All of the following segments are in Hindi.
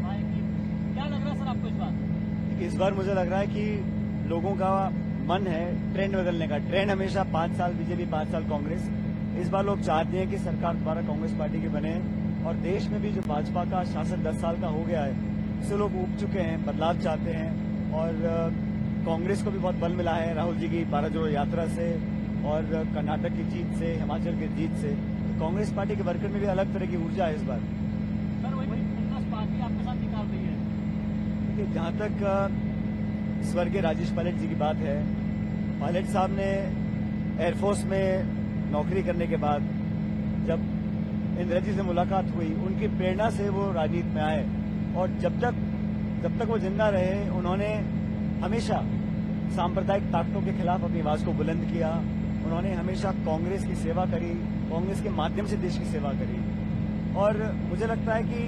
सभाएं की, क्या लग रहा है सर आपको इस बार? इस बार मुझे लग रहा है कि लोगों का मन है ट्रेंड बदलने का। ट्रेंड हमेशा 5 साल बीजेपी, 5 साल कांग्रेस। इस बार लोग चाहते हैं कि सरकार दोबारा कांग्रेस पार्टी की बने, और देश में भी जो भाजपा का शासन 10 साल का हो गया है उससे लोग ऊब चुके हैं, बदलाव चाहते हैं। और कांग्रेस को भी बहुत बल मिला है राहुल जी की भारत जोड़ो यात्रा से और कर्नाटक की जीत से, हिमाचल की जीत से। तो कांग्रेस पार्टी के वर्कर में भी अलग तरह की ऊर्जा है इस बार। सर वही कांग्रेस पार्टी आपके साथ निकाल रही है। देखिए, जहां तक स्वर्गीय राजेश पायलट जी की बात है, पायलट साहब ने एयरफोर्स में नौकरी करने के बाद जब इंदिरा जी से मुलाकात हुई, उनकी प्रेरणा से वो राजनीति में आए, और जब तक वो जिंदा रहे उन्होंने हमेशा सांप्रदायिक ताकतों के खिलाफ अपनी आवाज को बुलंद किया। उन्होंने हमेशा कांग्रेस की सेवा करी, कांग्रेस के माध्यम से देश की सेवा करी। और मुझे लगता है कि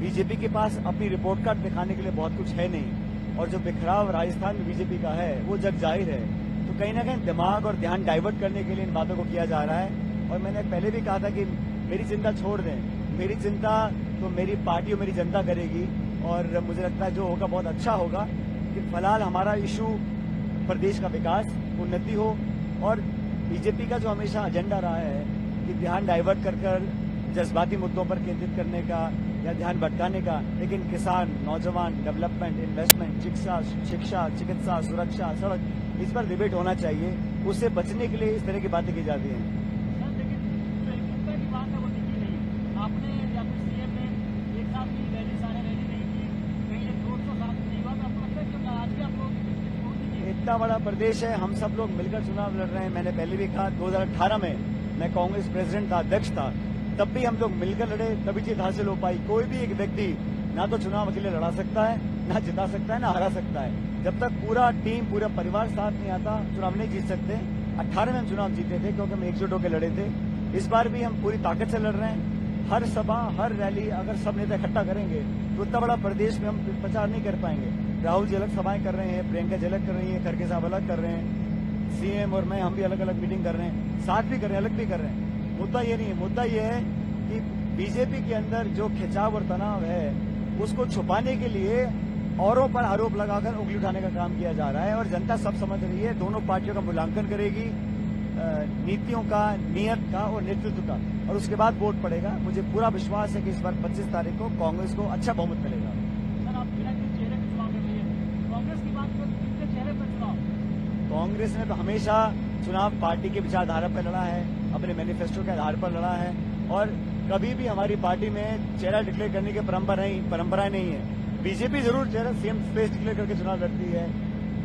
बीजेपी के पास अपनी रिपोर्ट कार्ड दिखाने के लिए बहुत कुछ है नहीं, और जो बिखराव राजस्थान में बीजेपी का है वो जग जाहिर है। तो कहीं ना कहीं दिमाग और ध्यान डाइवर्ट करने के लिए इन बातों को किया जा रहा है। और मैंने पहले भी कहा था कि मेरी चिंता छोड़ दें, मेरी चिंता तो मेरी पार्टी और मेरी जनता करेगी, और मुझे लगता है जो होगा बहुत अच्छा होगा। कि फिलहाल हमारा इशू प्रदेश का विकास, उन्नति हो, और बीजेपी का जो हमेशा एजेंडा रहा है कि ध्यान डाइवर्ट कर जज्बाती मुद्दों पर केंद्रित करने का या ध्यान भटकाने का, लेकिन किसान, नौजवान, डेवलपमेंट, इन्वेस्टमेंट, शिक्षा, चिकित्सा, सुरक्षा, सड़क, इस पर डिबेट होना चाहिए। उससे बचने के लिए इस तरह की बातें की जाती हैं। सर लेकिन जो एकता की बात है वो दिखी नहीं। आपने या फिर सीएम ने एक साथ की रैली, सारे रैली नहीं की, कहीं एक 200 साथ नहीं हुआ, तो आपको लगता है कि आज भी आप लोग छोड़ दीजिए? इतना बड़ा प्रदेश है, हम सब लोग मिलकर चुनाव लड़ रहे हैं। मैंने पहले भी कहा, 2018 में मैं कांग्रेस प्रेसिडेंट था, अध्यक्ष था, तब भी हम लोग मिलकर लड़े, तभी जीत हासिल हो पाई। कोई भी एक व्यक्ति ना तो चुनाव अकेले लड़ा सकता है, ना जिता सकता है, ना हरा सकता है। जब तक पूरा टीम, पूरा परिवार साथ नहीं आता, चुनाव नहीं जीत सकते। 18 में हम चुनाव जीते थे क्योंकि हम एकजुट होकर लड़े थे। इस बार भी हम पूरी ताकत से लड़ रहे हैं। हर सभा, हर रैली अगर सब नेता इकट्ठा करेंगे तो इतना बड़ा प्रदेश में हम प्रचार नहीं कर पाएंगे। राहुल जी अलग सभाएं कर रहे हैं, प्रियंका जी अलग कर रही है, खड़गे साहब अलग कर रहे हैं, सीएम और मैं, हम भी अलग अलग मीटिंग कर रहे हैं, साथ भी कर रहे हैं, अलग भी कर रहे हैं। मुद्दा ये नहीं है, मुद्दा ये है कि बीजेपी के अंदर जो खिंचाव और तनाव है उसको छुपाने के लिए औरों पर आरोप लगाकर उंगली उठाने का काम किया जा रहा है। और जनता सब समझ रही है, दोनों पार्टियों का मूल्यांकन करेगी, नीतियों का, नियत का और नेतृत्व का, और उसके बाद वोट पड़ेगा। मुझे पूरा विश्वास है कि इस बार 25 तारीख को कांग्रेस को अच्छा बहुमत मिलेगा। सर आप बिना किसी चेहरे पे चुनाव लड़ रही है, कांग्रेस की बात करें तो किसके चेहरे पर चुनाव? कांग्रेस ने तो हमेशा चुनाव पार्टी की विचारधारा पर लड़ा है, अपने मैनिफेस्टो के आधार पर लड़ा है, और कभी भी हमारी पार्टी में चेहरा डिक्लेयर करने की परंपराएं नहीं है। बीजेपी जरूर चेहरा सीएम फेस डिक्लेयर करके चुनाव लड़ती है।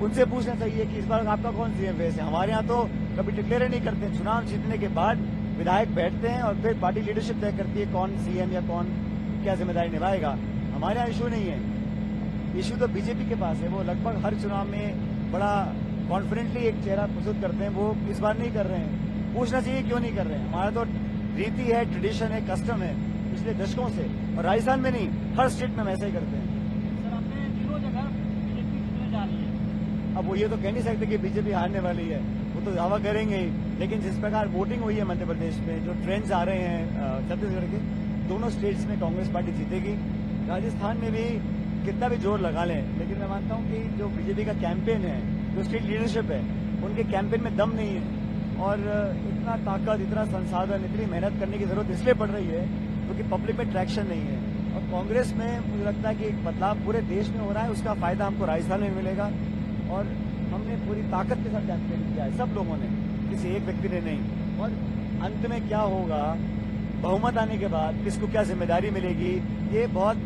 उनसे पूछना चाहिए कि इस बार आपका कौन सीएम फेस है। हमारे यहाँ तो कभी डिक्लेयर नहीं करते। चुनाव जीतने के बाद विधायक बैठते हैं और फिर पार्टी लीडरशिप तय करती है कौन सीएम या कौन क्या जिम्मेदारी निभाएगा। हमारे यहाँ इशू नहीं है, इशू तो बीजेपी के पास है। वो लगभग हर चुनाव में बड़ा कॉन्फिडेंटली एक चेहरा प्रस्तुत करते हैं, वो इस बार नहीं कर रहे हैं। पूछना चाहिए क्यों नहीं कर रहे हैं। हमारा तो रीति है, ट्रेडिशन है, कस्टम है पिछले दशकों से, और राजस्थान में नहीं, हर स्टेट में हम ऐसा ही करते हैं। सर आपने तीनों जगह बीजेपी जीतने जा रही है। अब वो ये तो कह नहीं सकते कि बीजेपी हारने वाली है, वो तो दावा करेंगे ही। लेकिन जिस प्रकार वोटिंग हुई है मध्य प्रदेश में, जो ट्रेंड्स आ रहे हैं छत्तीसगढ़ के, दोनों स्टेट्स में कांग्रेस पार्टी जीतेगी। राजस्थान में भी कितना भी जोर लगा लें, लेकिन मैं मानता हूं कि जो बीजेपी का कैंपेन है, जो स्टेट लीडरशिप है, उनके कैंपेन में दम नहीं है। और इतना ताकत, इतना संसाधन, इतनी मेहनत करने की जरूरत इसलिए पड़ रही है क्योंकि पब्लिक में ट्रैक्शन नहीं है। और कांग्रेस में मुझे लगता है कि एक बदलाव पूरे देश में हो रहा है, उसका फायदा हमको राजस्थान में मिलेगा। और हमने पूरी ताकत के साथ कैंपेन किया है, सब लोगों ने, किसी एक व्यक्ति ने नहीं। और अंत में क्या होगा, बहुमत आने के बाद किसको क्या जिम्मेदारी मिलेगी, ये बहुत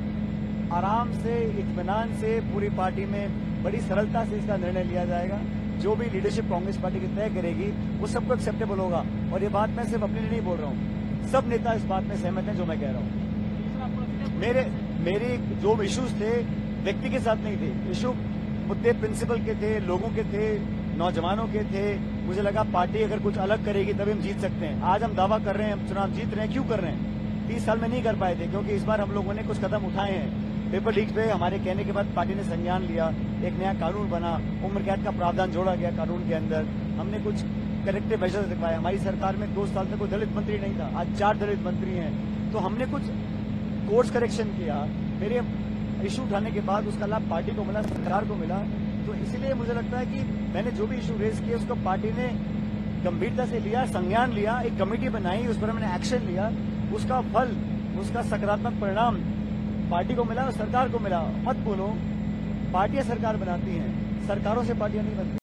आराम से, इत्मीनान से पूरी पार्टी में बड़ी सरलता से इसका निर्णय लिया जाएगा। जो भी लीडरशिप कांग्रेस पार्टी की तय करेगी वो सबको एक्सेप्टेबल होगा। और ये बात मैं सिर्फ अपने लिए नहीं बोल रहा हूँ, सब नेता इस बात में सहमत हैं जो मैं कह रहा हूँ। मेरे जो इश्यूज थे व्यक्ति के साथ नहीं थे, इशू मुद्दे प्रिंसिपल के थे, लोगों के थे, नौजवानों के थे। मुझे लगा पार्टी अगर कुछ अलग करेगी तभी हम जीत सकते हैं। आज हम दावा कर रहे हैं हम चुनाव जीत रहे हैं, क्यों कर रहे हैं? 30 साल में नहीं कर पाए थे, क्योंकि इस बार हम लोगों ने कुछ कदम उठाए हैं। पेपर लीक पे हमारे कहने के बाद पार्टी ने संज्ञान लिया, एक नया कानून बना, उम्र कैद का प्रावधान जोड़ा गया कानून के अंदर, हमने कुछ करेक्टिव मेजर्स दिखवाए। हमारी सरकार में 2 साल तक कोई दलित मंत्री नहीं था, आज 4 दलित मंत्री हैं। तो हमने कुछ कोर्स करेक्शन किया। मेरे इशू उठाने के बाद उसका लाभ पार्टी को मिला, सरकार को मिला। तो इसलिए मुझे लगता है कि मैंने जो भी इशू रेज किया उसको पार्टी ने गंभीरता से लिया, संज्ञान लिया, एक कमेटी बनाई, उस पर मैंने एक्शन लिया, उसका फल, उसका सकारात्मक परिणाम पार्टी को मिला और सरकार को मिला। मत बोलो, पार्टियां सरकार बनाती हैं, सरकारों से पार्टियां नहीं बनती।